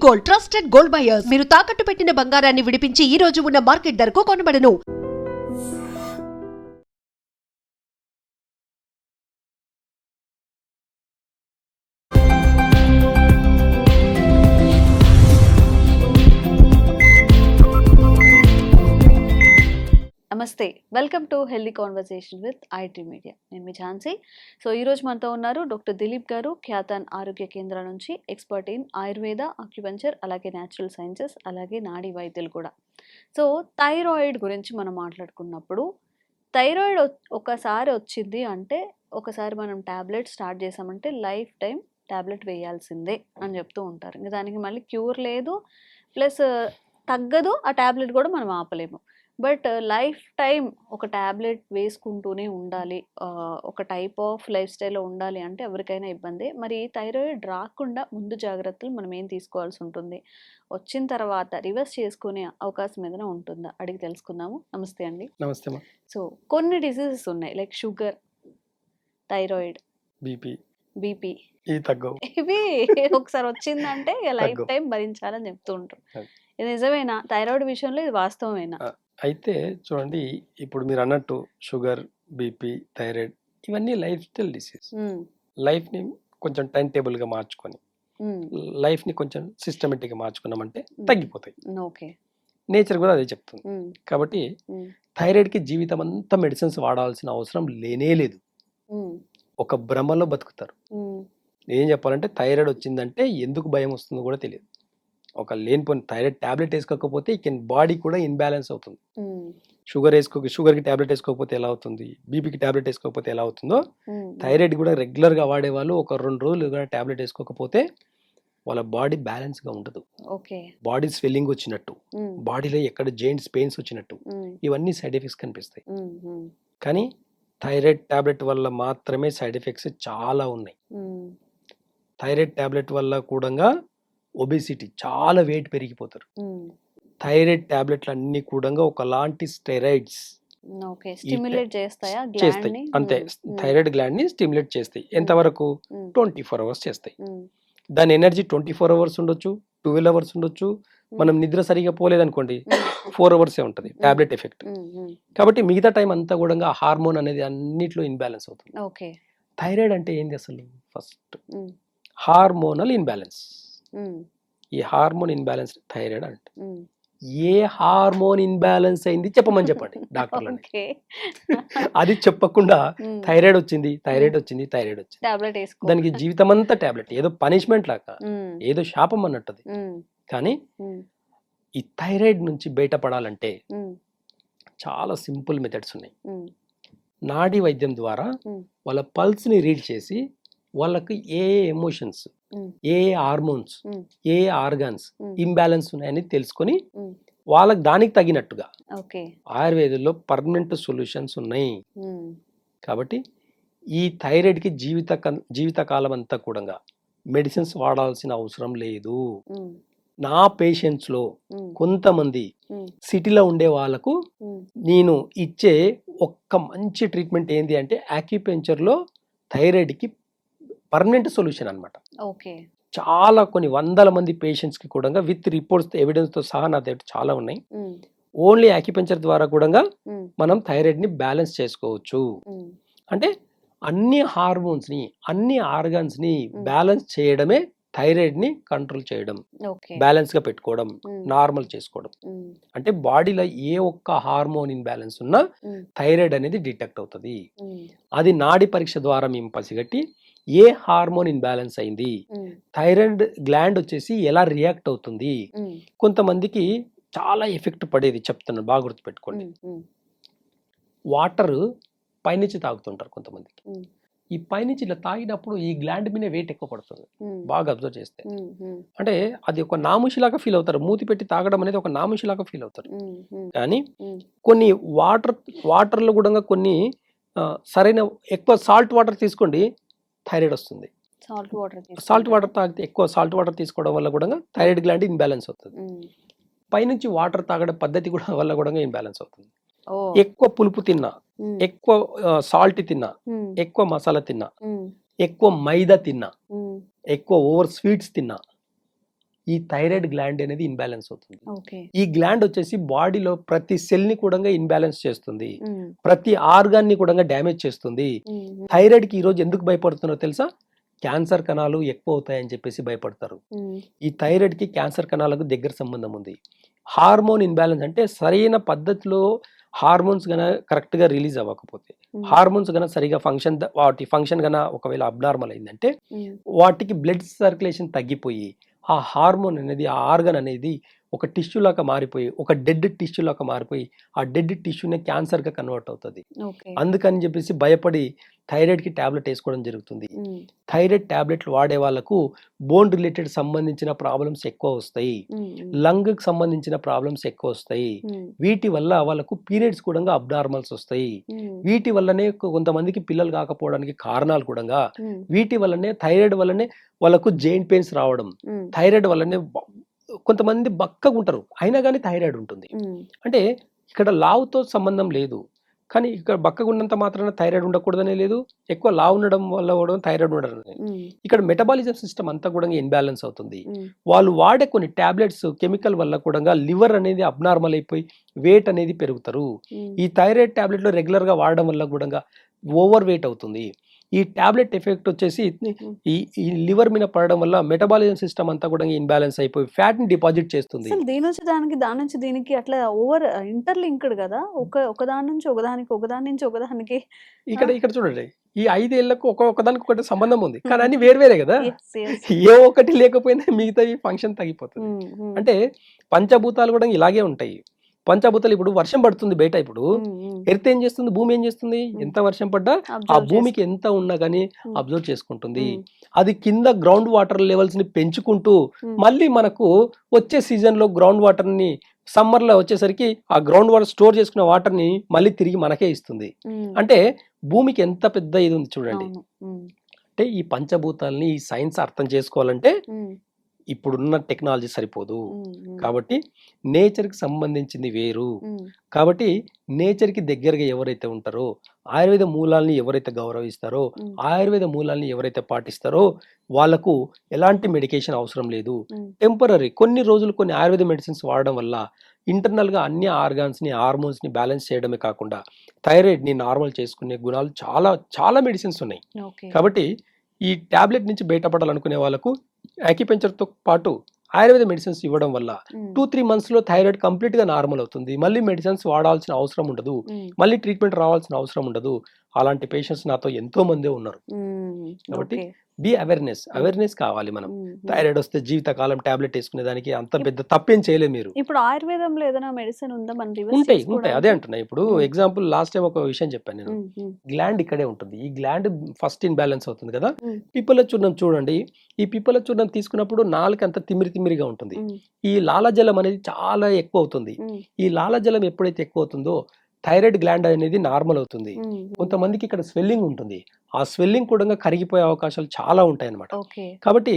Gold, trusted gold buyers. మీరు తాకట్టు పెట్టిన బంగారాన్ని విడిపించి ఈ రోజు ఉన్న మార్కెట్ ధరకు కొనబడను. నమస్తే, welcome to healthy conversation with IT media. నేను మీ ఝాన్సీ. సో ఈరోజు మనతో ఉన్నారు డాక్టర్ దిలీప్ గారు, ఖ్యాతన్ ఆరోగ్య కేంద్రం నుంచి, ఎక్స్పర్ట్ ఇన్ ఆయుర్వేద, అక్యుపంచర్, అలాగే న్యాచురల్ సైన్సెస్, అలాగే నాడీ వైద్యులు కూడా. సో థైరాయిడ్ గురించి మనం మాట్లాడుకున్నప్పుడు, థైరాయిడ్ ఒకసారి వచ్చింది అంటే, ఒకసారి మనం ట్యాబ్లెట్ స్టార్ట్ చేసామంటే లైఫ్ టైం ట్యాబ్లెట్ వేయాల్సిందే అని చెప్తూ ఉంటారు. ఇంకా దానికి మళ్ళీ క్యూర్ లేదు, ప్లస్ తగ్గదు, ఆ ట్యాబ్లెట్ కూడా మనం ఆపలేము. బట్ లైఫ్ టైం ఒక ట్యాబ్లెట్ వేసుకుంటూనే ఉండాలి, ఒక టైప్ ఆఫ్ లైఫ్ స్టైల్లో ఉండాలి అంటే ఎవరికైనా ఇబ్బంది. మరి థైరాయిడ్ రాకుండా ముందు జాగ్రత్తలు మనం ఏం తీసుకోవాల్సి ఉంటుంది, వచ్చిన తర్వాత రివర్స్ చేసుకునే అవకాశం ఏదైనా ఉంటుందా అడిగి తెలుసుకుందాము. నమస్తే అండి. నమస్తే మా. సో కొన్ని డిసీజెస్ ఉన్నాయి, లైక్ షుగర్, థైరాయిడ్, బీపీ, ఇవి ఒకసారి వచ్చిందంటే లైఫ్ టైం భరించాలని చెప్తూ ఉంటాం. ఇది నిజమేనా? థైరాయిడ్ విషయంలో ఇది వాస్తవమేనా? అయితే చూడండి, ఇప్పుడు మీరు అన్నట్టు షుగర్, బీపీ, థైరాయిడ్ ఇవన్నీ లైఫ్ స్టైల్ డిసీజ్. లైఫ్ని కొంచెం టైం టేబుల్గా మార్చుకొని, లైఫ్ని కొంచెం సిస్టమేటిక్గా మార్చుకున్నామంటే తగ్గిపోతాయి. ఓకే, నేచర్ కూడా అదే చెప్తుంది. కాబట్టి థైరాయిడ్కి జీవితం అంతా మెడిసిన్స్ వాడాల్సిన అవసరం లేనే లేదు. ఒక భ్రమలో బతుకుతారు. ఏం చెప్పాలంటే థైరాయిడ్ వచ్చిందంటే ఎందుకు భయం వస్తుందో కూడా తెలియదు. ఒక లేనిపోయిన థైరాయిడ్ ట్యాబ్లెట్ వేసుకోకపోతే బాడీ కూడా ఇన్బ్యాలెన్స్ అవుతుంది. షుగర్కి ట్యాబ్లెట్ వేసుకోకపోతే ఎలా అవుతుంది, బీపీకి ట్యాబ్లెట్ వేసుకోకపోతే ఎలా అవుతుందో, థైరాయిడ్ కూడా రెగ్యులర్గా వాడేవాళ్ళు ఒక 2 రోజులు ట్యాబ్లెట్ వేసుకోకపోతే వాళ్ళ బాడీ బ్యాలెన్స్గా ఉండదు. బాడీ స్వెల్లింగ్ వచ్చినట్టు, బాడీలో ఎక్కడ జాయింట్స్ పెయిన్స్ వచ్చినట్టు, ఇవన్నీ సైడ్ ఎఫెక్ట్స్ కనిపిస్తాయి. కానీ థైరాయిడ్ ట్యాబ్లెట్ వల్ల మాత్రమే సైడ్ ఎఫెక్ట్స్ చాలా ఉన్నాయి. థైరాయిడ్ ట్యాబ్లెట్ వల్ల కూడా ఒబేసిటీ, చాలా వెయిట్ పెరిగిపోతారు. థైరాయిడ్ ట్యాబ్లెట్లు అన్ని కూడా ఒకలాంటి స్టెరాయిడ్స్ చేస్తాయి. అంతే, థైరాయిడ్ గ్లాండ్ ని స్టిమ్యులేట్ చేస్తాయి. ఎంతవరకు? 24 అవర్స్ చేస్తాయి. దాని ఎనర్జీ 24 అవర్స్ ఉండొచ్చు, 12 అవర్స్ ఉండొచ్చు. మనం నిద్ర సరిగా పోలేదనుకోండి 4 అవర్సే ఉంటుంది టాబ్లెట్ ఎఫెక్ట్. కాబట్టి మిగతా టైం అంతా కూడా హార్మోన్ అనేది అన్నిట్లో ఇన్బ్యాలెన్స్ అవుతుంది. థైరాయిడ్ అంటే ఏంది అసలు? First hormonal imbalance. ఈ హార్మోన్ ఇన్బ్యాలెన్స్ థైరాయిడ్ అంటే. ఏ హార్మోన్ ఇన్బ్యాలెన్స్ అయింది చెప్పమని చెప్పండి డాక్టర్లని. అది చెప్పకుండా థైరాయిడ్ వచ్చింది, దానికి జీవితం అంతా టాబ్లెట్, ఏదో పనిష్మెంట్ లాగా, ఏదో శాపం అన్నట్టు. కానీ ఈ థైరాయిడ్ నుంచి బయటపడాలంటే చాలా సింపుల్ మెథడ్స్ ఉన్నాయి. నాడీ వైద్యం ద్వారా వాళ్ళ పల్స్ ని రీడ్ చేసి వాళ్ళకి ఏ ఎమోషన్స్, ఏ హార్మోన్స్, ఏ ఆర్గాన్స్ ఇంబ్యాలెన్స్ ఉన్నాయని తెలుసుకొని వాళ్ళకి దానికి తగినట్టుగా ఆయుర్వేదంలో పర్మనెంట్ సొల్యూషన్స్ ఉన్నాయి. కాబట్టి ఈ థైరాయిడ్ కి జీవితకాలం అంతా కూడా మెడిసిన్స్ వాడాల్సిన అవసరం లేదు. నా పేషెంట్స్ లో కొంతమంది సిటీలో ఉండే వాళ్ళకు నేను ఇచ్చే ఒక్క మంచి ట్రీట్మెంట్ ఏంటి అంటే ఆక్యుపెంచర్ లో థైరాయిడ్ కి పర్మనెంట్ సొల్యూషన్ అన్నమాట. చాలా కొన్ని వందల మంది పేషెంట్స్ కి కూడా విత్ రిపోర్ట్స్, ఎవిడెన్స్ తో సహా నా దగ్గర చాలా ఉన్నాయి. ఓన్లీ ఆక్యుపెంచర్ ద్వారా కూడా మనం థైరాయిడ్ ని బ్యాలెన్స్ చేసుకోవచ్చు. అంటే అన్ని హార్మోన్స్ ని, అన్ని ఆర్గాన్స్ ని బ్యాలెన్స్ చేయడమే థైరాయిడ్ ని కంట్రోల్ చేయడం, బ్యాలెన్స్ గా పెట్టుకోవడం, నార్మల్ చేసుకోవడం. అంటే బాడీలో ఏ ఒక్క హార్మోన్ ఇన్బ్యాలెన్స్ ఉన్నా థైరాయిడ్ అనేది డిటెక్ట్ అవుతుంది. అది నాడి పరీక్ష ద్వారా మేము పసిగట్టి ఏ హార్మోన్ ఇన్బ్యాలెన్స్ అయింది, థైరాయిడ్ గ్లాండ్ వచ్చేసి ఎలా రియాక్ట్ అవుతుంది. కొంతమందికి చాలా ఎఫెక్ట్ పడేది చెప్తున్నాను, బాగా గుర్తుపెట్టుకోండి. వాటర్ పైనుంచి తాగుతుంటారు కొంతమందికి. ఈ పైనుంచి ఇలా తాగినప్పుడు ఈ గ్లాండ్ మీద వెయిట్ ఎక్కువ పడుతుంది, బాగా అబ్జర్వ్ చేస్తే. అంటే అది ఒక నాముషిలాగా ఫీల్ అవుతారు. మూతి పెట్టి తాగడం అనేది ఒక నాముషిలాగా ఫీల్ అవుతారు. కానీ కొన్ని వాటర్లో కూడా కొన్ని సరైన ఎక్కువ సాల్ట్ వాటర్ తీసుకోండి, థైరాయిడ్ వస్తుంది. సాల్ట్ వాటర్ తాగితే, ఎక్కువ సాల్ట్ వాటర్ తీసుకోవడం వల్ల కూడా థైరాయిడ్ గ్లాండ్ ఇన్బ్యాలెన్స్ అవుతుంది. పైనుంచి వాటర్ తాగడం పద్ధతి కూడా వల్ల కూడా ఇన్బ్యాలెన్స్ అవుతుంది. ఎక్కువ పులుపు తిన్నా, ఎక్కువ సాల్ట్ తిన్నా, ఎక్కువ మసాలా తిన్నా, ఎక్కువ మైదా తిన్నా, ఎక్కువ ఓవర్ స్వీట్స్ తిన్నా, ఈ థైరాయిడ్ గ్లాండ్ అనేది ఇన్బ్యాలెన్స్ అవుతుంది. ఓకే. ఈ గ్లాండ్ వచ్చేసి బాడీలో ప్రతి సెల్ ని కూడా ఇన్బ్యాలెన్స్ చేస్తుంది, ప్రతి ఆర్గాన్ ని కూడా డ్యామేజ్ చేస్తుంది. థైరాయిడ్ కి ఈ రోజు ఎందుకు భయపడుతున్నారో తెలుసా? క్యాన్సర్ కణాలు ఎక్కువ అవుతాయని చెప్పేసి భయపడతారు. ఈ థైరాయిడ్ కి క్యాన్సర్ కణాలకు దగ్గర సంబంధం ఉంది. హార్మోన్ ఇన్బ్యాలెన్స్ అంటే సరైన పద్ధతిలో హార్మోన్స్ గన కరెక్ట్ గా రిలీజ్ అవ్వకపోతే, హార్మోన్స్ గన సరిగా వాటి ఫంక్షన్ గన ఒకవేళ అబ్నార్మల్ అయిందంటే వాటికి బ్లడ్ సర్క్యులేషన్ తగ్గిపోయి ఆ హార్మోన్ అనేది, ఆ ఆర్గన్ అనేది ఒక టిష్యూ లాగా మారిపోయి, ఒక డెడ్ టిష్యూ లాగా మారిపోయి ఆ డెడ్ టిష్యూనే క్యాన్సర్ గా కన్వర్ట్ అవుతుంది. అందుకని చెప్పేసి భయపడి థైరాయిడ్ కి టాబ్లెట్ వేసుకోవడం జరుగుతుంది. థైరాయిడ్ టాబ్లెట్లు వాడే వాళ్ళకు బోన్ రిలేటెడ్ సంబంధించిన ప్రాబ్లమ్స్ ఎక్కువ వస్తాయి, లంగ్ కి సంబంధించిన ప్రాబ్లమ్స్ ఎక్కువ వస్తాయి. వీటి వల్ల వాళ్ళకు పీరియడ్స్ కూడా అబ్నార్మల్స్ వస్తాయి. వీటి వల్లనే కొంతమందికి పిల్లలు కాకపోవడానికి కారణాలు కూడా వీటి వల్లనే, థైరాయిడ్ వల్లనే వాళ్ళకు జాయింట్ పెయిన్స్ రావడం, థైరాయిడ్ వల్లనే కొంతమంది బక్కగా ఉంటారు అయినా కానీ థైరాయిడ్ ఉంటుంది. అంటే ఇక్కడ లావుతో సంబంధం లేదు, కానీ ఇక్కడ బక్కగా ఉన్నంత మాత్రాన థైరాయిడ్ ఉండకూడదనే లేదు, ఎక్కువ లావు ఉండడం వల్ల కూడా థైరాయిడ్ ఉండడం. ఇక్కడ మెటబాలిజం సిస్టమ్ అంతా కూడా ఇన్బ్యాలెన్స్ అవుతుంది. వాళ్ళు వాడే కొన్ని టాబ్లెట్స్ కెమికల్ వల్ల కూడా లివర్ అనేది అబ్నార్మల్ అయిపోయి వెయిట్ అనేది పెరుగుతారు. ఈ థైరాయిడ్ టాబ్లెట్లు రెగ్యులర్ గా వాడడం వల్ల కూడా ఓవర్ వెయిట్ అవుతుంది. ఈ టాబ్లెట్ ఎఫెక్ట్ వచ్చేసి ఈ లివర్ మీద పడడం వల్ల మెటబాలిజం సిస్టమ్ అంతా కూడా ఇన్బ్యాలెన్స్ అయిపోయి ఫ్యాట్ ని డిపాజిట్ చేస్తుంది. దీని నుంచి దానికి, దాని నుంచి దీనికి అట్లా ఓవర్ ఇంటర్లింక్డ్ కదా, ఒక దాని నుంచి ఒకదానికి, ఒకదాని నుంచి ఒకదానికి. ఇక్కడ చూడండి, ఈ 5 ఏళ్లకు ఒకదానికి ఒకటి సంబంధం ఉంది, కానీ అన్ని వేరువేరే కదా. ఏ ఒక్కటి లేకపోయినా మిగతా ఫంక్షన్ తగ్గిపోతుంది. అంటే పంచభూతాలు కూడా ఇలాగే ఉంటాయి. పంచభూతాలు ఇప్పుడు వర్షం పడుతుంది బయట, ఇప్పుడు ఎర్త్ ఏం చేస్తుంది, భూమి ఏం చేస్తుంది, ఎంత వర్షం పడ్డా ఆ భూమికి ఎంత ఉన్నా కానీ అబ్జర్వ్ చేసుకుంటుంది. అది కింద గ్రౌండ్ వాటర్ లెవెల్స్ ని పెంచుకుంటూ మళ్ళీ మనకు వచ్చే సీజన్ లో గ్రౌండ్ వాటర్ ని సమ్మర్ లో వచ్చేసరికి ఆ గ్రౌండ్ వాటర్ స్టోర్ చేసుకున్న వాటర్ ని మళ్ళీ తిరిగి మనకే ఇస్తుంది. అంటే భూమికి ఎంత పెద్ద ఇది ఉంది చూడండి. అంటే ఈ పంచభూతాలని, ఈ సైన్స్ అర్థం చేసుకోవాలంటే ఇప్పుడున్న టెక్నాలజీ సరిపోదు. కాబట్టి నేచర్కి సంబంధించింది వేరు. కాబట్టి నేచర్కి దగ్గరగా ఎవరైతే ఉంటారో, ఆయుర్వేద మూలాల్ని ఎవరైతే గౌరవిస్తారో, ఆయుర్వేద మూలాల్ని ఎవరైతే పాటిస్తారో వాళ్ళకు ఎలాంటి మెడికేషన్ అవసరం లేదు. టెంపరరీ కొన్ని రోజులు కొన్ని ఆయుర్వేద మెడిసిన్స్ వాడడం వల్ల ఇంటర్నల్ గా అన్ని ఆర్గాన్స్ ని, హార్మోన్స్ ని బ్యాలెన్స్ చేయడమే కాకుండా థైరాయిడ్ ని నార్మల్ చేసుకునే గుణాలు చాలా చాలా మెడిసిన్స్ ఉన్నాయి. కాబట్టి ఈ టాబ్లెట్ నుంచి బయటపడాలనుకునే వాళ్ళకు యాక్యుపెంచర్ తో పాటు ఆయుర్వేద మెడిసిన్స్ ఇవ్వడం వల్ల 2-3 months లో థైరాయిడ్ కంప్లీట్ గా నార్మల్ అవుతుంది. మళ్ళీ మెడిసిన్స్ వాడాల్సిన అవసరం ఉండదు, మళ్ళీ ట్రీట్మెంట్ రావాల్సిన అవసరం ఉండదు. అలాంటి పేషెంట్స్ నాతో ఎంతో మందే ఉన్నారు. కాబట్టి బి అవేర్నెస్ కావాలి. మనం థైరాయిడ్ వస్తే జీవితకాలం టాబ్లెట్ వేసుకునే దానికి అంత పెద్ద తప్పేం చేయలేదు. మీరు ఇప్పుడు ఆయుర్వేదంలో ఏదైనా మెడిసిన్ ఉందా? ఉంటాయి అదే అంటున్నా. ఇప్పుడు ఎగ్జాంపుల్ లాస్ట్ టైం ఒక విషయం చెప్పాను నేను, గ్లాండ్ ఇక్కడే ఉంటుంది. ఈ గ్లాండ్ ఫస్ట్ ఇన్బ్యాలెన్స్ అవుతుంది కదా. పిప్పల చూర్ణం చూడండి, ఈ పిప్పల చూర్ణం తీసుకున్నప్పుడు నాలుక అంత తిమిరిగా ఉంటుంది. ఈ లాలజలం అనేది చాలా ఎక్కువ అవుతుంది. ఈ లాలజలం ఎప్పుడైతే ఎక్కువ అవుతుందో థైరాయిడ్ గ్లాండ్ అనేది నార్మల్ అవుతుంది. కొంతమందికి ఇక్కడ స్వెల్లింగ్ ఉంటుంది, ఆ స్వెల్లింగ్ కూడా కరిగిపోయే అవకాశాలు చాలా ఉంటాయి అన్నమాట. కాబట్టి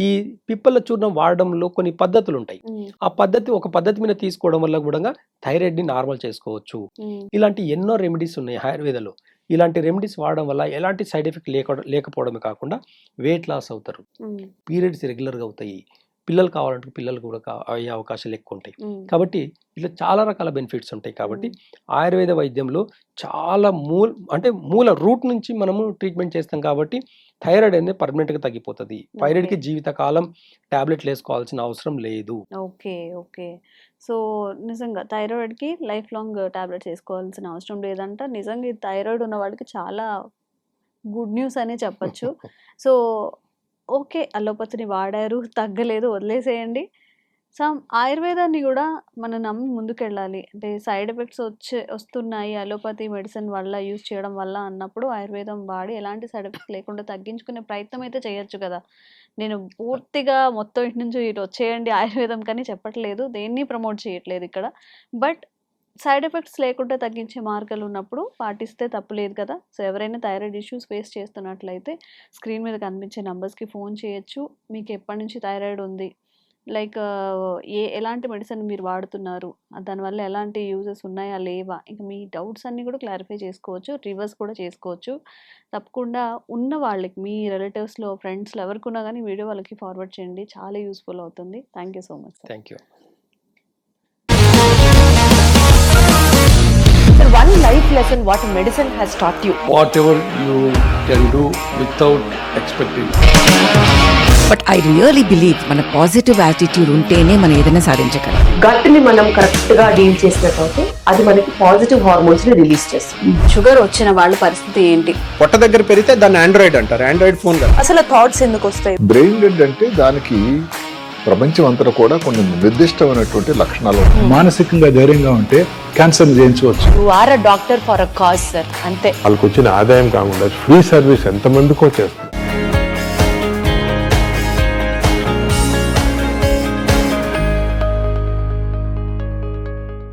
ఈ పిప్పల చూర్ణం వాడడంలో కొన్ని పద్ధతులు ఉంటాయి. ఆ ఒక పద్ధతి మీద తీసుకోవడం వల్ల కూడా థైరాయిడ్ ని నార్మల్ చేసుకోవచ్చు. ఇలాంటి ఎన్నో రెమెడీస్ ఉన్నాయి ఆయుర్వేదంలో. ఇలాంటి రెమెడీస్ వాడడం వల్ల ఎలాంటి సైడ్ ఎఫెక్ట్ లేకపోవడమే కాకుండా వెయిట్ లాస్ అవుతారు, పీరియడ్స్ రెగ్యులర్ గా అవుతాయి, పిల్లలు కావాలంటే పిల్లలు కూడా అయ్యే అవకాశాలు ఎక్కువ ఉంటాయి. కాబట్టి ఇట్లా చాలా రకాల బెనిఫిట్స్ ఉంటాయి. కాబట్టి ఆయుర్వేద వైద్యంలో చాలా మూల రూట్ నుంచి మనము ట్రీట్మెంట్ చేస్తాం. కాబట్టి థైరాయిడ్ అనేది పర్మనెంట్ గా తగ్గిపోతుంది. థైరాయిడ్ కి జీవితకాలం టాబ్లెట్లు వేసుకోవాల్సిన అవసరం లేదు. ఓకే. సో నిజంగా థైరాయిడ్ కి లైఫ్ లాంగ్ టాబ్లెట్స్ వేసుకోవాల్సిన అవసరం లేదంట. నిజంగా ఈ థైరాయిడ్ ఉన్న వాళ్ళకి చాలా గుడ్ న్యూస్ అనే చెప్పొచ్చు. సో ఓకే, అలోపతిని వాడారు, తగ్గలేదు, వదిలేసేయండి. ఆయుర్వేదాన్ని కూడా మనం నమ్మి ముందుకెళ్ళాలి. అంటే సైడ్ ఎఫెక్ట్స్ వస్తున్నాయి అలోపతి మెడిసిన్ వల్ల, యూజ్ చేయడం వల్ల అన్నప్పుడు ఆయుర్వేదం వాడి ఎలాంటి సైడ్ ఎఫెక్ట్స్ లేకుండా తగ్గించుకునే ప్రయత్నం అయితే చేయొచ్చు కదా. నేను పూర్తిగా మొత్తం ఇటు నుంచి ఇటు వచ్చేయండి ఆయుర్వేదం కానీ చెప్పట్లేదు, దేన్ని ప్రమోట్ చేయట్లేదు ఇక్కడ. బట్ సైడ్ ఎఫెక్ట్స్ లేకుండా తగ్గించే మార్గాలు ఉన్నప్పుడు పాటిస్తే తప్పులేదు కదా. సో ఎవరైనా థైరాయిడ్ ఇష్యూస్ ఫేస్ చేస్తున్నట్లయితే స్క్రీన్ మీద కనిపించే నెంబర్స్కి ఫోన్ చేయొచ్చు. మీకు ఎప్పటి నుంచి థైరాయిడ్ ఉంది, లైక్ ఎలాంటి మెడిసిన్ మీరు వాడుతున్నారు, దానివల్ల ఎలాంటి యూజెస్ ఉన్నాయా లేవా, ఇంకా మీ డౌట్స్ అన్నీ కూడా క్లారిఫై చేసుకోవచ్చు, రివర్స్ కూడా చేసుకోవచ్చు. తప్పకుండా ఉన్న వాళ్ళకి మీ రిలేటివ్స్లో ఫ్రెండ్స్లో ఎవరికి ఉన్నా కానీ వీడియో వాళ్ళకి ఫార్వర్డ్ చేయండి, చాలా యూస్ఫుల్ అవుతుంది. Thank you so much. Thank you. Sir, one life lesson what medicine has taught you. Whatever you can do without expecting. But I really believe మన పాజిటివ్ యాటిట్యూడ్ ఉంటేనే మనం ఏదైనా సాధించగలం. గట్ ని మనం కరెక్ట్ గా డీల్ చేసినట్లయితే అది మనకి పాజిటివ్ హార్మోన్స్ ని రిలీజ్ చేస్తుంది. షుగర్ వచ్చిన వాళ్ళ పరిస్థితి ఏంటి? పొట్ట దగ్గర పెరిగితే దాన్ని ఆండ్రాయిడ్ అంటారు, ఆండ్రాయిడ్ ఫోన్ కదా. అసలు థాట్స్ ఎందుకు వస్తాయి? బ్రెయిన్ డెడ్ అంటే దానికి ప్రపంచం అంతా కూడా కొన్ని నిర్దిష్టమైనటువంటి లక్షణాలు ఉన్నాయి. మానసికంగా ధైర్యంగా ఉంటే క్యాన్సర్ జయించవచ్చు. You are a doctor for a cause sir, అంతే. వాళ్ళకి వచ్చిన ఆదాయం కాకుండా ఫ్రీ సర్వీస్ ఎంతమందికో చేస్తుంది.